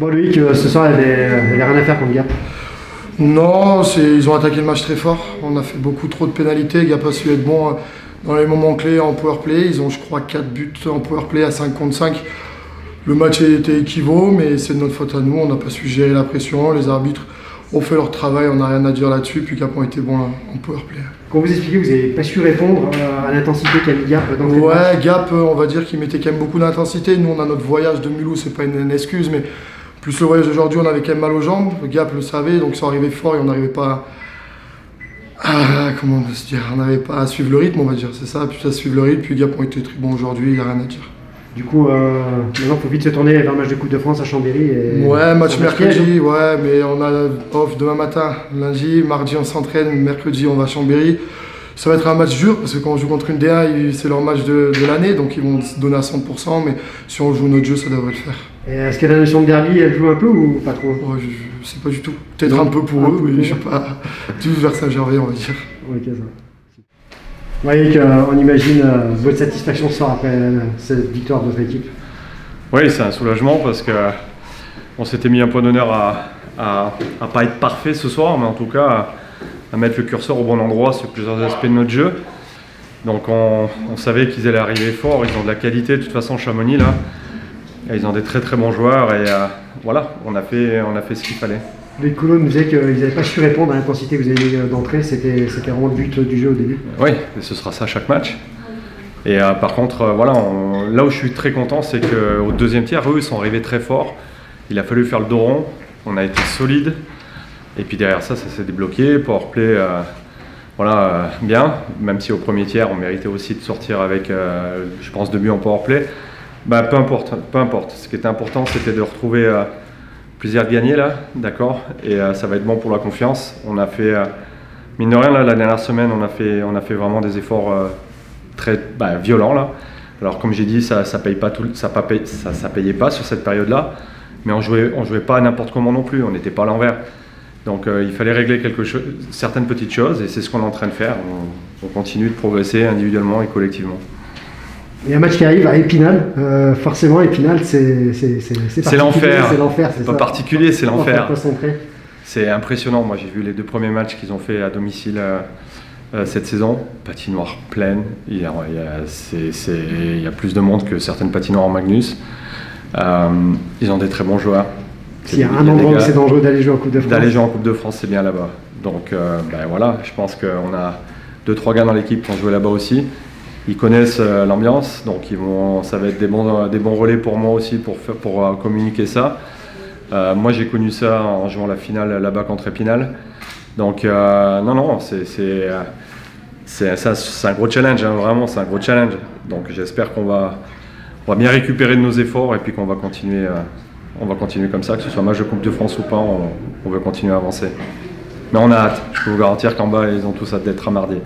Bon Loïc, ce soir il n'y avait rien à faire contre Gap. Non, ils ont attaqué le match très fort. On a fait beaucoup trop de pénalités. Gap a su être bon dans les moments clés en powerplay. Ils ont, je crois, 4 buts en powerplay à 5 contre 5. Le match était équivaut, mais c'est de notre faute à nous. On n'a pas su gérer la pression. Les arbitres ont fait leur travail, on n'a rien à dire là-dessus. Puis Gap ont été bons en powerplay. Quand vous expliquez, vous n'avez pas su répondre à l'intensité qu'a mis Gap dans le match. Ouais, Gap, on va dire qu'il mettait quand même beaucoup d'intensité. Nous, on a notre voyage de Mulhouse, c'est pas une excuse, mais plus le voyage d'aujourd'hui, on avait quand même mal aux jambes. Le Gap le savait, donc ça arrivait fort et on n'arrivait pas comment on peut se dire, on n'arrivait pas à suivre le rythme, on va dire. C'est ça, puis à suivre le rythme. Puis Gap ont été très bons aujourd'hui, il n'y a rien à dire. Du coup, maintenant, il faut vite se tourner vers le match de Coupe de France à Chambéry. Ouais, match mercredi, ouais, mais on a off demain matin. Lundi, mardi, on s'entraîne, mercredi, on va à Chambéry. Ça va être un match dur, parce que quand on joue contre une D1, c'est leur match de l'année, donc ils vont se donner à 100%, mais si on joue notre jeu, ça devrait le faire. Est-ce que la notion de derby, elle joue un peu ou pas trop? Ouais, je sais pas du tout. Peut-être un peu pour eux, mais je sais pas. Tout vers Saint-Gervais, on va dire. Ok, ça. Vous voyez qu'on imagine votre satisfaction ce soir après cette victoire de votre équipe. Oui, c'est un soulagement parce qu'on s'était mis un point d'honneur à pas être parfait ce soir, mais en tout cas à mettre le curseur au bon endroit sur plusieurs aspects de notre jeu. Donc on savait qu'ils allaient arriver fort, ils ont de la qualité de toute façon Chamonix là. Et ils ont des très très bons joueurs et voilà, on a fait ce qu'il fallait. Les Coulon nous disait qu'ils n'avaient pas su répondre à l'intensité que vous avez mis d'entrée, c'était vraiment le but du jeu au début. Oui, et ce sera ça chaque match. Et par contre, voilà, là où je suis très content, c'est qu'au deuxième tiers, eux, ils sont arrivés très forts. Il a fallu faire le dos rond, on a été solide. Et puis derrière ça s'est débloqué, powerplay, voilà, bien. Même si au premier tiers, on méritait aussi de sortir avec, je pense, 2 buts en powerplay. Bah, peu importe, peu importe. Ce qui était important, c'était de retrouver plaisir de gagner là, d'accord. Et ça va être bon pour la confiance. On a fait, mine de rien, là, la dernière semaine, on a fait vraiment des efforts très violents là. Alors comme j'ai dit, ça paye pas tout, ça payait pas sur cette période-là, mais on jouait pas n'importe comment non plus. On n'était pas à l'envers. Donc il fallait régler certaines petites choses et c'est ce qu'on est en train de faire. On continue de progresser individuellement et collectivement. Il y a un match qui arrive à Épinal, forcément Épinal c'est l'enfer, c'est l'enfer, c'est pas particulier, c'est l'enfer. Concentré. C'est impressionnant, moi j'ai vu les 2 premiers matchs qu'ils ont fait à domicile cette saison, patinoire pleine, il y a plus de monde que certaines patinoires en Magnus, ils ont des très bons joueurs. S'il y a un endroit où c'est dangereux d'aller jouer en Coupe de France. D'aller jouer en Coupe de France, c'est bien là-bas. Donc voilà, je pense qu'on a 2-3 gars dans l'équipe qui ont joué là-bas aussi. Ils connaissent l'ambiance, donc ça va être des bons relais pour moi aussi pour communiquer ça. Moi j'ai connu ça en jouant la finale là-bas contre Épinal. Donc non, c'est un gros challenge, hein, vraiment c'est un gros challenge. Donc j'espère qu'on va bien récupérer de nos efforts et puis qu'on va continuer, comme ça, que ce soit match de Coupe de France ou pas, on veut continuer à avancer. Mais on a hâte, je peux vous garantir qu'en bas ils ont tous hâte d'être à mardi.